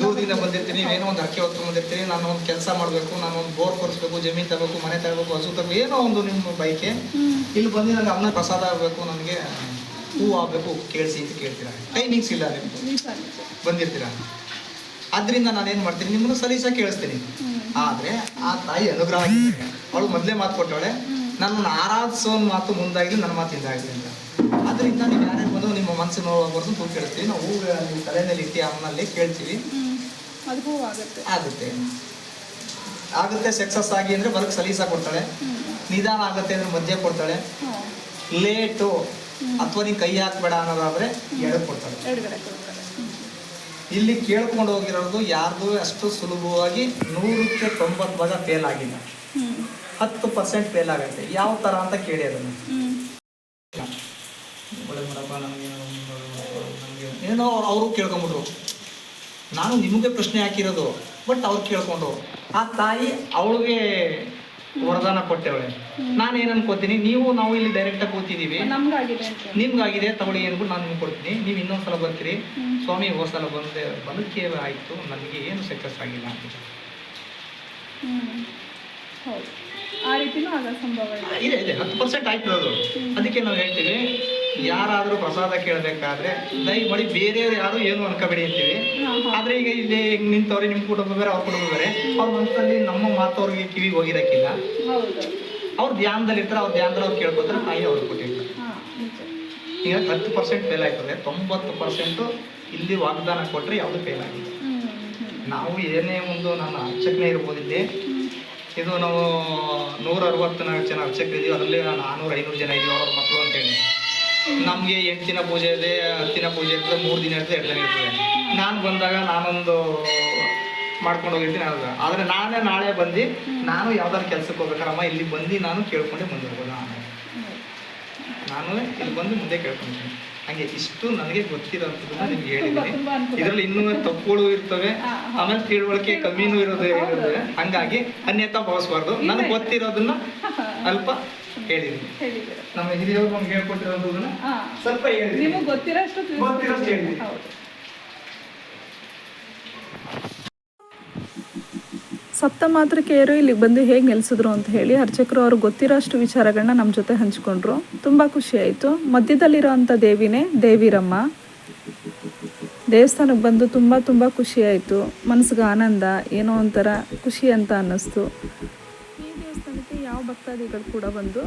ದೂರದಿಂದ ಬಂದಿರ್ತೀನಿ, ನೀವೇನೋ ಒಂದು ಅಕ್ಕಿ ಹೊತ್ಕೊಂಡು ಬಂದಿರ್ತೀರಿ, ನಾನು ಒಂದು ಕೆಲಸ ಮಾಡಬೇಕು, ನಾನು ಒಂದು ಬೋರ್ ಕೊರಿಸ್ಬೇಕು, ಜಮೀನು ತಗೋಬೇಕು, ಮನೆ ತಗೋಬೇಕು, ಹಸು ತಗೋಬೇಕು, ಏನೋ ಒಂದು ನಿಮ್ಮ ಬೈಕೆ ಇಲ್ಲಿ ಬಂದು ನನಗೆ ಅವನ ಪ್ರಸಾದ ಆಗಬೇಕು, ನನಗೆ ಹೂ ಆಗಬೇಕು, ಕೇಳಿಸಿ ಅಂತ ಕೇಳ್ತೀರಾ. ಟೈಮಿಂಗ್ಸ್ ಇಲ್ಲ, ನಿಮ್ಗೆ ಬಂದಿರ್ತೀರಾ. ಅದರಿಂದ ನಾನೇನು ಮಾಡ್ತೀನಿ, ನಿಮ್ಮನ್ನು ಸಲೀಸಾಗಿ ಕೇಳಿಸ್ತೀನಿ. ಆದರೆ ಆ ತಾಯಿ ಅನುಗ್ರಹ ಅವಳು ಮೊದಲೇ ಮಾತು ಕೊಟ್ಟವಳೆ, ನನ್ನನ್ನು ಆರಾಧಿಸೋ ಮಾತು ಮುಂದಾಗಲಿ, ನನ್ನ ಮಾತು ಹಿಂದಾಗಲಿ ಅಂತ. ಅದರಿಂದ ನೀವು ಯಾರ್ಯಾರು ಬಂದು ನಿಮ್ಮ ಮನಸ್ಸು ನೋಡಬಾರ್ದು ಹೂ ಕೇಳ್ತೀವಿ. ನಾವು ಹೂ ನೀವು ತಲೆಯಲ್ಲಿ ಇಟ್ಟು ಅಮ್ಮನಲ್ಲಿ ಕೇಳ್ತೀವಿ, ಆಗುತ್ತೆ ಸಕ್ಸಸ್ ಆಗಿ ಅಂದರೆ ಬಲಕ್ಕೆ ಸಲೀಸಾಗಿ ಕೊಡ್ತಾಳೆ. ನಿಧಾನ ಆಗುತ್ತೆ ಅಂದರೆ ಮಧ್ಯ ಕೊಡ್ತಾಳೆ. ಲೇಟು ಅಥವಾ ನೀವು ಕೈ ಹಾಕಬೇಡ ಅನ್ನೋದಾದರೆ ಎಡಕ್ಕೆ ಕೊಡ್ತಾಳೆ. ಇಲ್ಲಿ ಕೇಳ್ಕೊಂಡು ಹೋಗಿರೋದು ಯಾರ್ದು ಅಷ್ಟು ಸುಲಭವಾಗಿ 100ಕ್ಕೆ 90 ಭಾಗ ಫೇಲ್ ಆಗಿಲ್ಲ. 10% ಫೇಲ್ ಆಗುತ್ತೆ. ಯಾವ ಥರ ಅಂತ ಕೇಳಿ ಅದನ್ನು. ಏನೋ ಅವರು ಕೇಳ್ಕೊಂಬಿಟ್ರು, ನಾನು ನಿಮಗೆ ಪ್ರಶ್ನೆ ಹಾಕಿರೋದು, ಬಟ್ ಅವ್ರು ಕೇಳ್ಕೊಂಡು ಆ ತಾಯಿ ಅವಳಿಗೆ ವರದಾನ ಕೊಟ್ಟವಳೆ. ನಾನು ಏನು ಅನ್ಕೋತೀನಿ, ನಾವು ಇಲ್ಲಿ ಡೈರೆಕ್ಟಾಗಿ ಕೂತಿದ್ದೀವಿ, ನಿಮ್ಗಾಗಿದೆ ತಗೊಳ್ಳಿ ಅಂದ್ಬಿಟ್ಟು ನಾನು ನಿಮ್ಗೆ ಕೊಡ್ತೀನಿ. ನೀವು ಇನ್ನೊಂದ್ಸಲ ಬರ್ತೀರಿ, ಸ್ವಾಮಿ ಹೋದ ಸಲ ಬದುಕೇ ಆಯಿತು, ನನಗೆ ಏನು ಸಕ್ಸಸ್ ಆಗಿಲ್ಲ ಅಂತ. ಇದೆ 10% ಆಯ್ತು ಅದು. ಅದಕ್ಕೆ ನಾವು ಹೇಳ್ತೀವಿ, ಯಾರಾದರೂ ಪ್ರಸಾದ ಕೇಳಬೇಕಾದ್ರೆ ದಯಮಾಡಿ ಬೇರೆಯವ್ರು ಯಾರು ಏನು ಅನ್ಕೋಬೇಡಿ ಅಂತೀವಿ. ಆದರೆ ಈಗ ಇಲ್ಲಿ ನಿಂತವ್ರೆ, ನಿಮ್ಮ ಕುಟುಂಬ ಬೇರೆ, ಅವ್ರ ಕುಟುಂಬ ಬೇರೆ, ಅವ್ರ ಮನಸ್ಸಲ್ಲಿ ನಮ್ಮ ಮಾತು ಅವ್ರಿಗೆ ಕಿವಿಗೆ ಹೋಗಿರಕ್ಕಿಲ್ಲ. ಅವ್ರು ಧ್ಯಾನದಲ್ಲಿ ಇರ್ತಾರೆ, ಅವ್ರು ಧ್ಯಾನದಲ್ಲಿ ಅವ್ರು ಕೇಳ್ಕೊತಾರೆ, ತಾಯಿ ಅವ್ರಿಗೆ ಕೊಟ್ಟಿರ್ತಾರೆ. ಈಗ 10% ಫೇಲ್ ಆಯ್ತದೆ, 90% ಇಲ್ಲಿ ವಾಗ್ದಾನ ಕೊಟ್ಟರೆ ಯಾವುದು ಫೇಲ್ ಆಗಿದೆ. ನಾವು ಏನೇ ಒಂದು ನನ್ನ ಅರ್ಚಕನೇ ಇರ್ಬೋದು, ಇಲ್ಲಿ ಇದು ನಾವು 164 ಜನ ಅರ್ಚಕರಿದ್ದೀವಿ, ಅದರಲ್ಲಿ 400-500 ಜನ ಇದ್ದೀವಿ ಅವ್ರ ಮಕ್ಕಳು ಅಂತೇಳಿ. ನಮಗೆ 8 ದಿನ ಪೂಜೆ ಇದೆ, 10 ದಿನ ಪೂಜೆ ಇರ್ತದೆ, 3 ದಿನ ಇರ್ತದೆ, 2 ದಿನ ಇರ್ತದೆ. ನಾನು ಬಂದಾಗ ನಾನೊಂದು ಮಾಡ್ಕೊಂಡು ಹೋಗಿರ್ತೀನಿ. ಆದರೆ ನಾಳೆ ಬಂದು ನಾನು ಯಾವ್ದಾದ್ರು ಕೆಲ್ಸಕ್ಕೆ ಹೋಗ್ಬೇಕಾರಮ್ಮ ಇಲ್ಲಿ ಬಂದು ನಾನು ಕೇಳ್ಕೊಂಡೆ ಬಂದಿರ್ಬೋದು. ನಾನು ಇಲ್ಲಿ ಬಂದು ಮುಂದೆ ಕೇಳ್ಕೊಂತೀನಿ. ಹಾಗೆ ಇಷ್ಟು ನನಗೆ ಗೊತ್ತಿರೋಂಥದ್ದನ್ನ ನಿಮ್ಗೆ ಹೇಳಿದ್ದೀನಿ. ಇದರಲ್ಲಿ ಇನ್ನೂ ತಪ್ಪುಗಳು ಇರ್ತವೆ, ಆಮೇಲೆ ತಿಳುವಳಿಕೆ ಕಮ್ಮಿನೂ ಇರೋದೇ ಇರುತ್ತೆ. ಹಂಗಾಗಿ ಅನ್ಯತಾ ಭಾವಿಸ್ಬಾರ್ದು. ನನಗೆ ಗೊತ್ತಿರೋದನ್ನ ಅಲ್ಪ ಹೇಳಿದ್ದೀನಿ. ನಮ್ಮ ಹಿರಿಯವರು ನಮ್ಗೆ ಹೇಳ್ಕೊಟ್ಟಿರೋದನ್ನ ಸ್ವಲ್ಪ ಹೇಳಿದ್ದೀನಿ, ಗೊತ್ತಿರೋಷ್ಟು ಹೇಳಿದ್ದೀನಿ. ಸಪ್ತ ಮಾತೃಕೆಯರು ಇಲ್ಲಿಗೆ ಬಂದು ಹೇಗೆ ನೆಲೆಸಿದ್ರು ಅಂತ ಹೇಳಿ ಅರ್ಚಕರು ಅವ್ರಿಗೆ ಗೊತ್ತಿರೋ ಅಷ್ಟು ವಿಚಾರಗಳನ್ನ ನಮ್ಮ ಜೊತೆ ಹಂಚ್ಕೊಂಡ್ರು. ತುಂಬ ಖುಷಿಯಾಯಿತು. ಮಧ್ಯದಲ್ಲಿರೋವಂಥ ದೇವಿನೇ ದೇವಿರಮ್ಮ. ದೇವಸ್ಥಾನಕ್ಕೆ ಬಂದು ತುಂಬ ಖುಷಿಯಾಯಿತು. ಮನಸ್ಸಿಗೆ ಆನಂದ, ಏನೋ ಒಂಥರ ಖುಷಿ ಅಂತ ಅನ್ನಿಸ್ತು. ಈ ದೇವಸ್ಥಾನಕ್ಕೆ ಯಾವ ಭಕ್ತಾದಿಗಳು ಕೂಡ ಬಂದು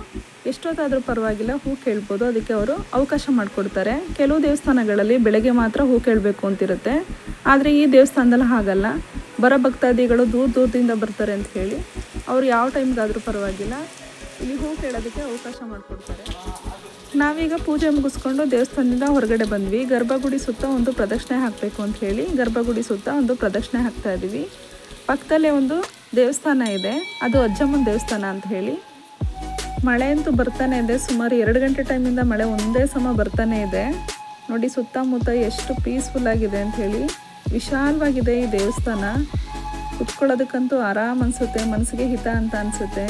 ಎಷ್ಟೊತ್ತಾದರೂ ಪರವಾಗಿಲ್ಲ ಹೂ ಕೇಳ್ಬೋದು. ಅದಕ್ಕೆ ಅವರು ಅವಕಾಶ ಮಾಡಿಕೊಡ್ತಾರೆ. ಕೆಲವು ದೇವಸ್ಥಾನಗಳಲ್ಲಿ ಬೆಳಗ್ಗೆ ಮಾತ್ರ ಹೂ ಕೇಳಬೇಕು ಅಂತಿರುತ್ತೆ. ಆದರೆ ಈ ದೇವಸ್ಥಾನದಲ್ಲಿ ಹಾಗಲ್ಲ. ಬರೋ ಭಕ್ತಾದಿಗಳು ದೂರದಿಂದ ಬರ್ತಾರೆ ಅಂತ ಹೇಳಿ ಅವ್ರು ಯಾವ ಟೈಮ್ಗಾದರೂ ಪರವಾಗಿಲ್ಲ ಇಲ್ಲಿ ಹೂ ಕೇಳೋದಕ್ಕೆ ಅವಕಾಶ ಮಾಡಿಕೊಡ್ತಾರೆ. ನಾವೀಗ ಪೂಜೆ ಮುಗಿಸ್ಕೊಂಡು ದೇವಸ್ಥಾನದಿಂದ ಹೊರಗಡೆ ಬಂದ್ವಿ. ಗರ್ಭಗುಡಿ ಸುತ್ತ ಒಂದು ಪ್ರದಕ್ಷಿಣೆ ಹಾಕಬೇಕು ಅಂತ ಹೇಳಿ ಗರ್ಭಗುಡಿ ಸುತ್ತ ಒಂದು ಪ್ರದಕ್ಷಿಣೆ ಹಾಕ್ತಾ ಇದ್ದೀವಿ. ಪಕ್ಕದಲ್ಲೇ ಒಂದು ದೇವಸ್ಥಾನ ಇದೆ, ಅದು ಅಜ್ಜಮ್ಮನ ದೇವಸ್ಥಾನ ಅಂತ ಹೇಳಿ. ಮಳೆ ಅಂತೂ ಬರ್ತಾನೆ ಇದೆ. ಸುಮಾರು 2 ಗಂಟೆ ಟೈಮಿಂದ ಮಳೆ ಒಂದೇ ಸಮ ಬರ್ತಾನೆ ಇದೆ. ನೋಡಿ ಸುತ್ತಮುತ್ತ ಎಷ್ಟು ಪೀಸ್ಫುಲ್ ಆಗಿದೆ ಅಂತ ಹೇಳಿ. ವಿಶಾಲವಾಗಿದೆ ಈ ದೇವಸ್ಥಾನ. ಕುತ್ಕೊಳ್ಳೋದಕ್ಕಂತೂ ಆರಾಮ್ ಅನಿಸುತ್ತೆ, ಮನಸ್ಸಿಗೆ ಹಿತ ಅಂತ ಅನಿಸುತ್ತೆ.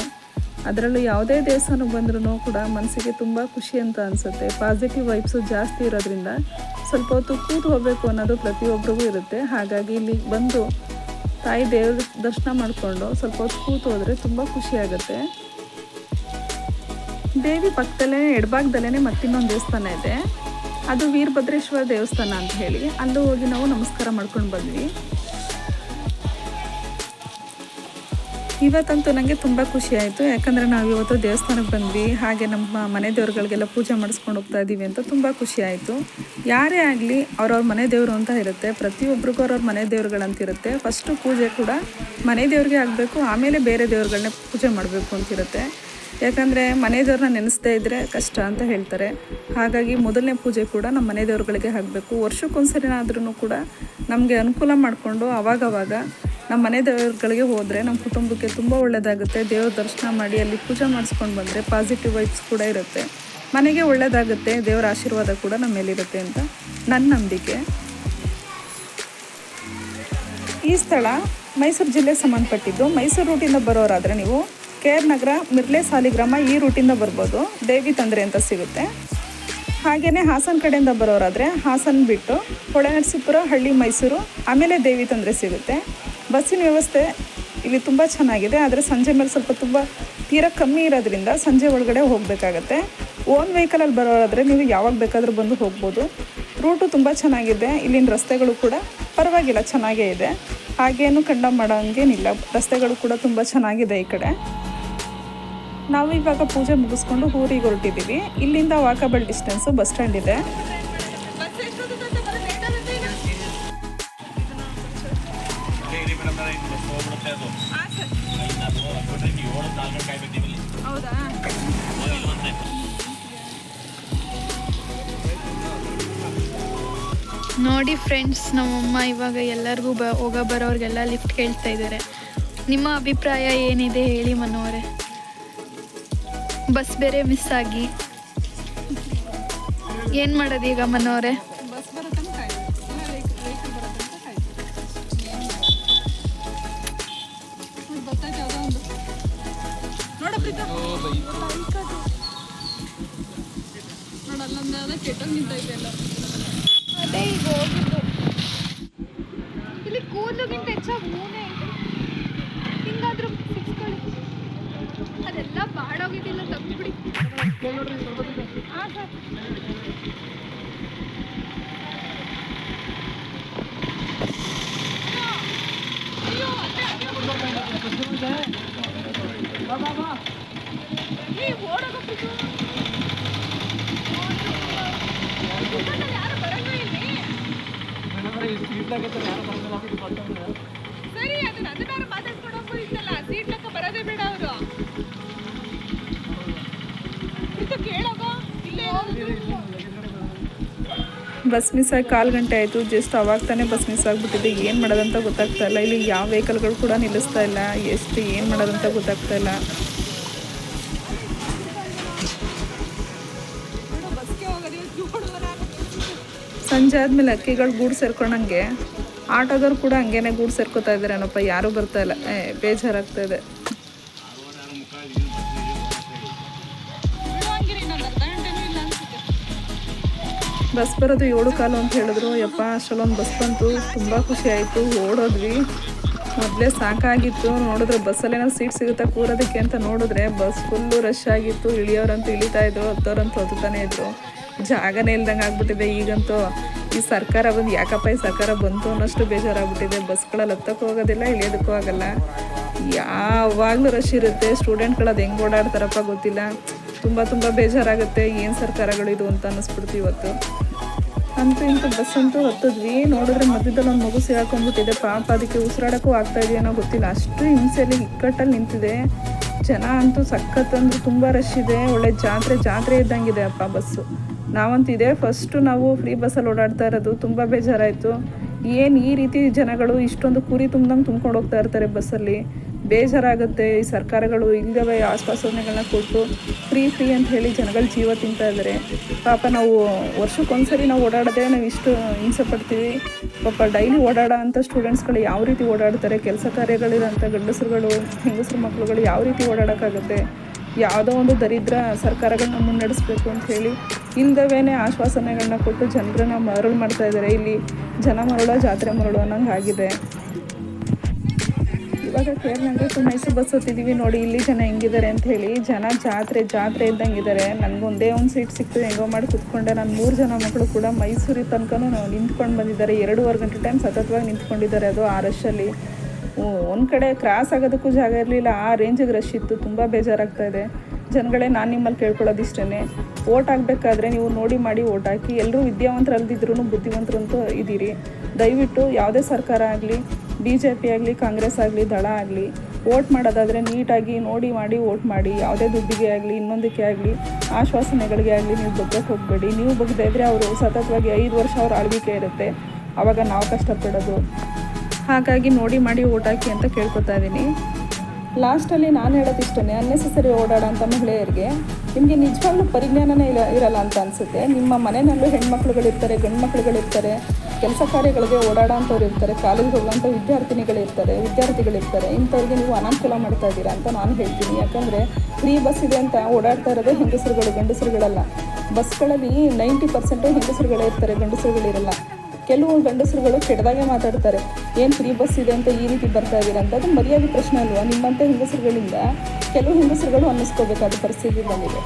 ಅದರಲ್ಲೂ ಯಾವುದೇ ದೇವಸ್ಥಾನಕ್ಕೆ ಬಂದ್ರೂ ಕೂಡ ಮನಸ್ಸಿಗೆ ತುಂಬ ಖುಷಿ ಅಂತ ಅನಿಸುತ್ತೆ. ಪಾಸಿಟಿವ್ ವೈಬ್ಸು ಜಾಸ್ತಿ ಇರೋದ್ರಿಂದ ಸ್ವಲ್ಪ ಹೊತ್ತು ಕೂತು ಹೋಗಬೇಕು ಅನ್ನೋದು ಪ್ರತಿಯೊಬ್ಬರಿಗೂ ಇರುತ್ತೆ. ಹಾಗಾಗಿ ಇಲ್ಲಿಗೆ ಬಂದು ತಾಯಿ ದೇವ್ರ ದರ್ಶನ ಮಾಡಿಕೊಂಡು ಸ್ವಲ್ಪ ಹೊತ್ತು ಕೂತು ಹೋದರೆ ತುಂಬ ಖುಷಿಯಾಗುತ್ತೆ. ದೇವಿ ಪಕ್ಕದಲ್ಲೇ ಎಡಭಾಗದಲ್ಲೇ ಮತ್ತಿನ್ನೊಂದು ದೇವಸ್ಥಾನ ಇದೆ, ಅದು ವೀರಭದ್ರೇಶ್ವರ ದೇವಸ್ಥಾನ ಅಂತ ಹೇಳಿ. ಅಲ್ಲೂ ಹೋಗಿ ನಾವು ನಮಸ್ಕಾರ ಮಾಡ್ಕೊಂಡು ಬಂದ್ವಿ. ಇವತ್ತಂತೂ ನನಗೆ ತುಂಬ ಖುಷಿ ಆಯಿತು. ಯಾಕಂದರೆ ನಾವು ಇವತ್ತು ದೇವಸ್ಥಾನಕ್ಕೆ ಬಂದ್ವಿ, ಹಾಗೆ ನಮ್ಮ ಮನೆ ದೇವ್ರುಗಳಿಗೆಲ್ಲ ಪೂಜೆ ಮಾಡಿಸ್ಕೊಂಡು ಹೋಗ್ತಾ ಇದ್ದೀವಿ ಅಂತ ತುಂಬ ಖುಷಿ ಆಯಿತು. ಯಾರೇ ಆಗಲಿ ಅವ್ರವ್ರ ಮನೆ ದೇವರು ಅಂತ ಇರುತ್ತೆ. ಪ್ರತಿಯೊಬ್ಬರಿಗೂ ಅವ್ರವ್ರ ಮನೆ ದೇವ್ರುಗಳಂತಿರುತ್ತೆ. ಫಸ್ಟು ಪೂಜೆ ಕೂಡ ಮನೆ ದೇವ್ರಿಗೆ ಆಗಬೇಕು, ಆಮೇಲೆ ಬೇರೆ ದೇವ್ರುಗಳನ್ನೇ ಪೂಜೆ ಮಾಡಬೇಕು ಅಂತಿರುತ್ತೆ. ಯಾಕಂದರೆ ಮನೆ ದೇವ್ರನ್ನ ನೆನೆಸ್ದೇ ಇದ್ದರೆ ಕಷ್ಟ ಅಂತ ಹೇಳ್ತಾರೆ. ಹಾಗಾಗಿ ಮೊದಲನೇ ಪೂಜೆ ಕೂಡ ನಮ್ಮ ಮನೆ ದೇವ್ರುಗಳಿಗೆ ಆಗಬೇಕು. ವರ್ಷಕ್ಕೊಂದ್ಸರಿನಾದ್ರೂ ಕೂಡ ನಮಗೆ ಅನುಕೂಲ ಮಾಡಿಕೊಂಡು ಅವಾಗವಾಗ ನಮ್ಮ ಮನೆ ದೇವ್ರುಗಳಿಗೆ ಹೋದರೆ ನಮ್ಮ ಕುಟುಂಬಕ್ಕೆ ತುಂಬ ಒಳ್ಳೆಯದಾಗುತ್ತೆ. ದೇವ್ರ ದರ್ಶನ ಮಾಡಿ ಅಲ್ಲಿ ಪೂಜೆ ಮಾಡಿಸ್ಕೊಂಡು ಬಂದರೆ ಪಾಸಿಟಿವ್ ವೈಬ್ಸ್ ಕೂಡ ಇರುತ್ತೆ, ಮನೆಗೆ ಒಳ್ಳೆಯದಾಗುತ್ತೆ, ದೇವರ ಆಶೀರ್ವಾದ ಕೂಡ ನಮ್ಮ ಮೇಲಿರುತ್ತೆ ಅಂತ ನನ್ನ ನಂಬಿಕೆ. ಈ ಸ್ಥಳ ಮೈಸೂರು ಜಿಲ್ಲೆಗೆ ಸಂಬಂಧಪಟ್ಟಿದ್ದು. ಮೈಸೂರು ರೂಟಿಂದ ಬರೋರಾದರೆ ನೀವು KR ನಗರ ಮಿರ್ಲೆ ಸಾಲಿಗ್ರಾಮ ಈ ರೂಟಿಂದ ಬರ್ಬೋದು. ದೇವಿ ತಂದ್ರೆ ಅಂತ ಸಿಗುತ್ತೆ. ಹಾಗೆಯೇ ಹಾಸನ ಕಡೆಯಿಂದ ಬರೋರಾದರೆ ಹಾಸನ ಬಿಟ್ಟು ಹೊಳೆನರಸೀಪುರ, ಹಳ್ಳಿ, ಮೈಸೂರು, ಆಮೇಲೆ ದೇವಿ ತಂದ್ರೆ ಸಿಗುತ್ತೆ. ಬಸ್ಸಿನ ವ್ಯವಸ್ಥೆ ಇಲ್ಲಿ ತುಂಬ ಚೆನ್ನಾಗಿದೆ. ಆದರೆ ಸಂಜೆ ಮೇಲೆ ಸ್ವಲ್ಪ ತುಂಬ ತೀರಾ ಕಮ್ಮಿ ಇರೋದ್ರಿಂದ ಸಂಜೆ ಒಳಗಡೆ ಹೋಗಬೇಕಾಗತ್ತೆ. ಓನ್ ವೆಹಿಕಲಲ್ಲಿ ಬರೋರಾದರೆ ನೀವು ಯಾವಾಗ ಬೇಕಾದರೂ ಬಂದು ಹೋಗ್ಬೋದು. ರೂಟು ತುಂಬ ಚೆನ್ನಾಗಿದೆ. ಇಲ್ಲಿನ ರಸ್ತೆಗಳು ಕೂಡ ಪರವಾಗಿಲ್ಲ, ಚೆನ್ನಾಗೇ ಇದೆ. ಹಾಗೇನು ಕಂಡ ಮಾಡೋಂಗೇನಿಲ್ಲ. ರಸ್ತೆಗಳು ಕೂಡ ತುಂಬ ಚೆನ್ನಾಗಿದೆ ಈ ಕಡೆ. ನಾವು ಇವಾಗ ಪೂಜೆ ಮುಗಿಸ್ಕೊಂಡು ಊರಿಗೆ ಹೊರಟಿದ್ದೀವಿ. ಇಲ್ಲಿಂದ ವಾಕಬಲ್ ಡಿಸ್ಟೆನ್ಸು ಬಸ್ ಸ್ಟ್ಯಾಂಡ್ ಇದೆ. ನೋಡಿ ಫ್ರೆಂಡ್ಸ್, ನಮ್ಮಮ್ಮ ಇವಾಗ ಎಲ್ಲರಿಗೂ ಹೋಗೋ ಬರೋರಿಗೆಲ್ಲ ಲಿಫ್ಟ್ ಕೇಳ್ತಾ ಇದ್ದಾರೆ. ನಿಮ್ಮ ಅಭಿಪ್ರಾಯ ಏನಿದೆ ಹೇಳಿ ಮನೋರೆ. ಬಸ್ ಬೇರೆ ಮಿಸ್ ಆಗಿ ಏನು ಮಾಡೋದು ಈಗ ಮನೋರೆ? ಅದೇ ಈಗ ಹೋಗಿದ್ದು. ಇಲ್ಲಿ ಕೂದಲುಗಿಂತ ಹೆಚ್ಚಾಗಿ ಮೂನೆ ಹಿಂಗಾದ್ರೂ ಸಿಕ್ಸ್ಕೊಳ್ಳಿ. ಅದೆಲ್ಲ ಬಾಡೋಗಿದ್ದಿಲ್ಲ, ತಪ್ಪಿಬಿಡಿ. ಹಾಂ ಸರ್. ಸರಿ, ಅದನ್ನ ಮಾತಾಡ್ಕೊಂಡು ಹೋಗ್ಬೋದಿತ್ತಲ್ಲ. ಸೀಟ್ ಲೆಕ್ಕ ಬರೋದೇ ಬೇಡ ಅವರು. ಬಸ್ ಮಿಸ್ ಆಗಿ 1/4 ಗಂಟೆ ಆಯಿತು. ಜಸ್ಟ್ ಅವಾಗ ತಾನೇ ಬಸ್ ಮಿಸ್ ಆಗಿಬಿಟ್ಟಿದೆ. ಏನು ಮಾಡೋದಂತ ಗೊತ್ತಾಗ್ತಾ ಇಲ್ಲ. ಇಲ್ಲಿ ಯಾವ ವೆಹಿಕಲ್ಗಳು ಕೂಡ ನಿಲ್ಲಿಸ್ತಾ ಇಲ್ಲ. ಏನು ಮಾಡೋದಂತ ಗೊತ್ತಾಗ್ತಾ ಇಲ್ಲ. ಸಂಜೆ ಆದಮೇಲೆ ಅಕ್ಕಿಗಳು ಗೂಡು ಸೇರ್ಕೊಂಡಂಗೆ ಆಟೋದವ್ರು ಕೂಡ ಹಂಗೇನೆ ಗೂಡು ಸೇರ್ಕೋತಾ ಇದ್ದಾರೇನಪ್ಪ. ಯಾರೂ ಬರ್ತಾ ಇಲ್ಲ. ಬೇಜಾರಾಗ್ತಾ ಇದೆ. ಬಸ್ ಬರೋದು 7:15 ಅಂತ ಹೇಳಿದ್ರು. ಯಪ್ಪ, ಅಷ್ಟರಲ್ಲೊಂದು ಬಸ್ ಬಂತು. ತುಂಬ ಖುಷಿ ಆಯಿತು. ಓಡೋದ್ವಿ. ಮೊದಲೇ ಸಾಕಾಗಿತ್ತು, ನೋಡಿದ್ರೆ ಬಸ್ಸಲ್ಲೇನೋ ಸೀಟ್ ಸಿಗುತ್ತಾ ಕೂರೋದಕ್ಕೆ ಅಂತ ನೋಡಿದ್ರೆ ಬಸ್ ಫುಲ್ಲು ರಶ್ ಆಗಿತ್ತು. ಇಳಿಯೋರಂತೂ ಇಳಿತಾ ಇದ್ರು, ಹತ್ತೋರಂತೂ ಹತ್ತುತ್ತಾನೆ ಇದ್ರು. ಜಾಗನೇ ಇಲ್ದಂಗೆ ಆಗ್ಬಿಟ್ಟಿದೆ. ಈಗಂತೂ ಈ ಸರ್ಕಾರ ಬಂದು ಯಾಕಪ್ಪ ಈ ಸರ್ಕಾರ ಬಂತು ಅನ್ನೋಷ್ಟು ಬೇಜಾರಾಗ್ಬಿಟ್ಟಿದೆ. ಬಸ್ಗಳಲ್ಲಿ ಹತ್ತಕ್ಕೂ ಹೋಗೋದಿಲ್ಲ, ಇಳಿಯೋದಕ್ಕೂ ಆಗಲ್ಲ. ಯಾವಾಗಲೂ ರಶ್ ಇರುತ್ತೆ. ಸ್ಟೂಡೆಂಟ್ಗಳು ಅದು ಹೆಂಗೆ ಓಡಾಡ್ತಾರಪ್ಪ ಗೊತ್ತಿಲ್ಲ. ತುಂಬ ಬೇಜಾರಾಗುತ್ತೆ. ಏನು ಸರ್ಕಾರಗಳು ಇದು ಅಂತ ಅನ್ನಿಸ್ಬಿಡ್ತು ಇವತ್ತು. ಅಂತೂ ಇಂತೂ ಬಸ್ ಅಂತೂ ಹತ್ತಿದ್ವಿ. ನೋಡಿದ್ರೆ ಮಧ್ಯದಲ್ಲಿ ಒಂದು ಮಗು ಸಿಗಾಕೊಂಡ್ಬಿಟ್ಟಿದೆ. ಪಾಪ ಅದಕ್ಕೆ ಉಸಿರಾಡೋಕ್ಕೂ ಆಗ್ತಾ ಇದೆಯೇನೋ ಗೊತ್ತಿಲ್ಲ. ಅಷ್ಟು ಹಿಂಸೆಯಲ್ಲಿ ಇಕ್ಕಟ್ಟಲ್ಲಿ ನಿಂತಿದೆ. ಜನ ಅಂತೂ ಸಖತ್ ಅಂದ್ರೆ ತುಂಬ ರಶ್ ಇದೆ. ಒಳ್ಳೆ ಜಾತ್ರೆ ಇದ್ದಂಗಿದೆ ಅಪ್ಪ ಬಸ್ಸು. ನಾವಂತೂ ಇದೇ ಫಸ್ಟು ನಾವು ಫ್ರೀ ಬಸ್ಸಲ್ಲಿ ಓಡಾಡ್ತಾ ಇರೋದು. ತುಂಬ ಬೇಜಾರಾಯಿತು. ಏನು ಈ ರೀತಿ ಜನಗಳು ಇಷ್ಟೊಂದು ಕುರಿ ತುಂಬ್ದಂಗೆ ತುಂಬ್ಕೊಂಡು ಹೋಗ್ತಾ ಇರ್ತಾರೆ ಬಸ್ಸಲ್ಲಿ. ಬೇಜಾರಾಗುತ್ತೆ. ಈ ಸರ್ಕಾರಗಳು ಇಲ್ಲದವೇ ಆಶ್ವಾಸನೆಗಳನ್ನ ಕೊಟ್ಟು ಫ್ರೀ ಅಂತ ಹೇಳಿ ಜನಗಳ ಜೀವ ತಿಂತಾ ಇದ್ದಾರೆ. ಪಾಪ ನಾವು ವರ್ಷಕ್ಕೊಂದ್ಸರಿ ನಾವು ಓಡಾಡೋದೇ ನಾವು ಇಷ್ಟು ಹಿಂಸೆ ಪಡ್ತೀವಿ. ಪಾಪ ಡೈಲಿ ಓಡಾಡೋ ಅಂಥ ಸ್ಟೂಡೆಂಟ್ಸ್ಗಳು ಯಾವ ರೀತಿ ಓಡಾಡ್ತಾರೆ, ಕೆಲಸ ಕಾರ್ಯಗಳಿರೋಂಥ ಗಂಡಸರುಗಳು ಹೆಂಗಸರು ಮಕ್ಕಳುಗಳು ಯಾವ ರೀತಿ ಓಡಾಡೋಕ್ಕಾಗುತ್ತೆ. ಯಾವುದೋ ಒಂದು ದರಿದ್ರ ಸರ್ಕಾರಗಳನ್ನ ಮುನ್ನಡೆಸಬೇಕು ಅಂತ ಹೇಳಿ ಇಲ್ಲದವೇನೆ ಆಶ್ವಾಸನೆಗಳನ್ನ ಕೊಟ್ಟು ಜನರನ್ನ ಮರಳು ಮಾಡ್ತಾ ಇದ್ದಾರೆ. ಇಲ್ಲಿ ಜನ ಮರಳೋ ಜಾತ್ರೆ ಮರಳೋ ಅನ್ನೋಂಗೆ ಆಗಿದೆ. ಇವಾಗ ಕೇರಳಂಗೆ ಮೈಸೂರು ಬಸ್ ಹತ್ತಿದ್ದೀವಿ ನೋಡಿ. ಇಲ್ಲಿ ಜನ ಹೆಂಗಿದ್ದಾರೆ ಅಂತ ಹೇಳಿ. ಜನ ಜಾತ್ರೆ ಇದ್ದಂಗಿದ್ದಾರೆ. ನನಗೊಂದೇ ಒಂದು ಸೀಟ್ ಸಿಕ್ತು, ಹೆಂಗೋ ಮಾಡಿ ಕೂತ್ಕೊಂಡೆ. ನಾನು 3 ಜನ ಮಕ್ಕಳು ಕೂಡ ಮೈಸೂರಿಗೆ ತನಕನೂ ನಿಂತ್ಕೊಂಡು ಬಂದಿದ್ದಾರೆ. 2.5 ಗಂಟೆ ಟೈಮ್ ಸತತವಾಗಿ ನಿಂತ್ಕೊಂಡಿದ್ದಾರೆ. ಅದು ಆ ರಶಲ್ಲಿ ಒಂದು ಕಡೆ ಕ್ರಾಸ್ ಆಗೋದಕ್ಕೂ ಜಾಗ ಇರಲಿಲ್ಲ. ಆ ರೇಂಜಿಗೆ ರಶ್ ಇತ್ತು. ತುಂಬ ಬೇಜಾರಾಗ್ತಾ ಇದೆ. ಜನಗಳೇ, ನಾನು ನಿಮ್ಮಲ್ಲಿ ಕೇಳ್ಕೊಳ್ಳೋದಿಷ್ಟೇ, ಓಟ್ ಹಾಕಬೇಕಾದ್ರೆ ನೀವು ನೋಡಿ ಮಾಡಿ ಓಟ್ ಹಾಕಿ. ಎಲ್ಲರೂ ವಿದ್ಯಾವಂತರಲ್ದಿದ್ರೂ ಬುದ್ಧಿವಂತರಂತೂ ಇದ್ದೀರಿ. ದಯವಿಟ್ಟು ಯಾವುದೇ ಸರ್ಕಾರ ಆಗಲಿ, BJP ಆಗಲಿ, ಕಾಂಗ್ರೆಸ್ ಆಗಲಿ, ದಳ ಆಗಲಿ, ಓಟ್ ಮಾಡೋದಾದರೆ ನೀಟಾಗಿ ನೋಡಿ ಮಾಡಿ ಓಟ್ ಮಾಡಿ. ಯಾವುದೇ ದುಡ್ಡಿಗೆ ಆಗಲಿ, ಇನ್ನೊಂದಕ್ಕೆ ಆಗಲಿ, ಆಶ್ವಾಸನೆಗಳಿಗೆ ಆಗಲಿ ನೀವು ಬಗ್ಗಕ್ಕೆ ಹೋಗಬೇಡಿ. ನೀವು ಬಗ್ಗದೇ ಇದ್ದರೆ ಅವರು ಸತತವಾಗಿ 5 ವರ್ಷ ಅವ್ರ ಆಳ್ವಿಕೆ ಇರುತ್ತೆ. ಆವಾಗ ನಾವು ಕಷ್ಟಪಡೋದು. ಹಾಗಾಗಿ ನೋಡಿ ಮಾಡಿ ಓಟ್ ಹಾಕಿ ಅಂತ ಕೇಳ್ಕೊತಾ ಇದ್ದೀನಿ. ಲಾಸ್ಟಲ್ಲಿ ನಾನು ಹೇಳೋದಿಷ್ಟೇ, ಅನ್ನೆಸೆಸರಿ ಓಡಾಡೋಂಥ ಮಹಿಳೆಯರಿಗೆ ನಿಮಗೆ ನಿಜವಾಗ್ಲೂ ಪರಿಜ್ಞಾನನೇ ಇರಲ್ಲ ಅಂತ ಅನಿಸುತ್ತೆ. ನಿಮ್ಮ ಮನೆಯಲ್ಲೂ ಹೆಣ್ಮಕ್ಳುಗಳಿರ್ತಾರೆ, ಗಂಡು ಮಕ್ಳುಗಳಿರ್ತಾರೆ, ಕೆಲಸ ಕಾರ್ಯಗಳಿಗೆ ಓಡಾಡೋಂಥವ್ರು ಇರ್ತಾರೆ, ಕಾಲೇಜ್ಗೆ ಹೋಗೋಂಥ ವಿದ್ಯಾರ್ಥಿಗಳಿರ್ತಾರೆ. ಇಂಥವ್ರಿಗೆ ನೀವು ಅನಾನುಕೂಲ ಮಾಡ್ತಾ ಇದ್ದೀರಾ ಅಂತ ನಾನು ಹೇಳ್ತೀನಿ. ಯಾಕಂದರೆ ಫ್ರೀ ಬಸ್ ಇದೆ ಅಂತ ಓಡಾಡ್ತಾ ಇರೋದೇ ಹೆಂಗಸರುಗಳು, ಗಂಡಸರುಗಳಲ್ಲ. ಬಸ್ಗಳಲ್ಲಿ 90% ಹೆಂಗಸರುಗಳೇ ಇರ್ತಾರೆ, ಗಂಡಸರುಗಳಿರಲ್ಲ. ಕೆಲವು ಗಂಡಸರುಗಳು ಕೆಟ್ಟದಾಗೆ ಮಾತಾಡ್ತಾರೆ. ಏನು ಫ್ರೀ ಬಸ್ ಇದೆ ಅಂತ ಈ ರೀತಿ ಬರ್ತಾ ಇದ್ದೀರಾ ಅಂತ. ಅದು ಮರ್ಯಾದೆ ಪ್ರಶ್ನೆ ಅಲ್ವಾ? ನಿಮ್ಮಂಥ ಹೆಂಗಸರುಗಳಿಂದ ಕೆಲವು ಹೆಂಗಸರುಗಳು ಅನ್ನಿಸ್ಕೋಬೇಕಾದ ಪರಿಸ್ಥಿತಿ ಬಂದಿದೆ.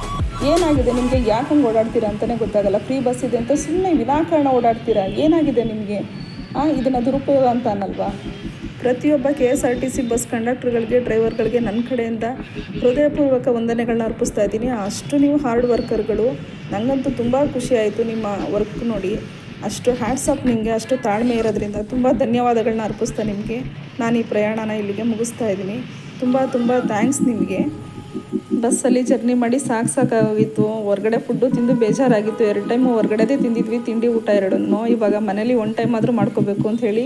ಏನಾಗಿದೆ ನಿಮಗೆ? ಯಾಕೆ ಹಂಗೆ ಓಡಾಡ್ತೀರಾ ಅಂತಲೇ ಗೊತ್ತಾಗಲ್ಲ. ಫ್ರೀ ಬಸ್ ಇದೆ ಅಂತ ಸುಮ್ಮನೆ ವಿನಾಕಾರಣ ಓಡಾಡ್ತೀರಾ. ಏನಾಗಿದೆ ನಿಮಗೆ? ಇದನ್ನು ದುರುಪಯೋಗ ಅಂತ ಅನ್ನಲ್ವಾ? ಪ್ರತಿಯೊಬ್ಬ KSRTC ಬಸ್ ಕಂಡಕ್ಟರ್ಗಳಿಗೆ, ಡ್ರೈವರ್ಗಳಿಗೆ ನನ್ನ ಕಡೆಯಿಂದ ಹೃದಯಪೂರ್ವಕ ವಂದನೆಗಳನ್ನ ಅರ್ಪಿಸ್ತಾ ಇದ್ದೀನಿ. ಅಷ್ಟು ನೀವು ಹಾರ್ಡ್ ವರ್ಕರ್ಗಳು. ನನಗಂತೂ ತುಂಬ ಖುಷಿ ಆಯಿತು ನಿಮ್ಮ ವರ್ಕ್ ನೋಡಿ. ಅಷ್ಟು ಹ್ಯಾಟ್ಸ್ ಆಫ್ ನಿಮಗೆ. ಅಷ್ಟು ತಾಳ್ಮೆ ಇರೋದ್ರಿಂದ ತುಂಬ ಧನ್ಯವಾದಗಳನ್ನ ಅರ್ಪಿಸ್ತಾ ನಿಮಗೆ ನಾನು ಈ ಪ್ರಯಾಣನ ಇಲ್ಲಿಗೆ ಮುಗಿಸ್ತಾ ಇದ್ದೀನಿ. ತುಂಬ ಥ್ಯಾಂಕ್ಸ್ ನಿಮಗೆ. ಬಸ್ಸಲ್ಲಿ ಜರ್ನಿ ಮಾಡಿ ಸಾಕಾಗೋಗಿತ್ತು. ಹೊರಗಡೆ ಫುಡ್ಡು ತಿಂದು ಬೇಜಾರಾಗಿತ್ತು. 2 ಟೈಮು ಹೊರಗಡೆದೇ ತಿಂದಿದ್ವಿ, ತಿಂಡಿ ಊಟ 2. ಇವಾಗ ಮನೇಲಿ 1 ಟೈಮ್ ಆದರೂ ಮಾಡ್ಕೋಬೇಕು ಅಂತ ಹೇಳಿ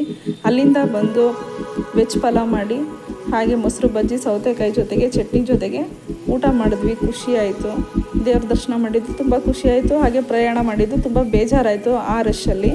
ಅಲ್ಲಿಂದ ಬಂದು ವೆಜ್ ಪಲಾವ್ ಮಾಡಿ, ಹಾಗೆ ಮೊಸರು ಬಜ್ಜಿ, ಸೌತೆಕಾಯಿ ಜೊತೆಗೆ ಚಟ್ನಿ ಜೊತೆಗೆ ಊಟ ಮಾಡಿದ್ವಿ. ಖುಷಿ ಆಯಿತು. ದೇವ್ರ ದರ್ಶನ ಮಾಡಿದ್ದು ತುಂಬ ಖುಷಿ ಆಯಿತು. ಹಾಗೆ ಪ್ರಯಾಣ ಮಾಡಿದ್ದು ತುಂಬ ಬೇಜಾರಾಯಿತು ಆ ರಶಲ್ಲಿ.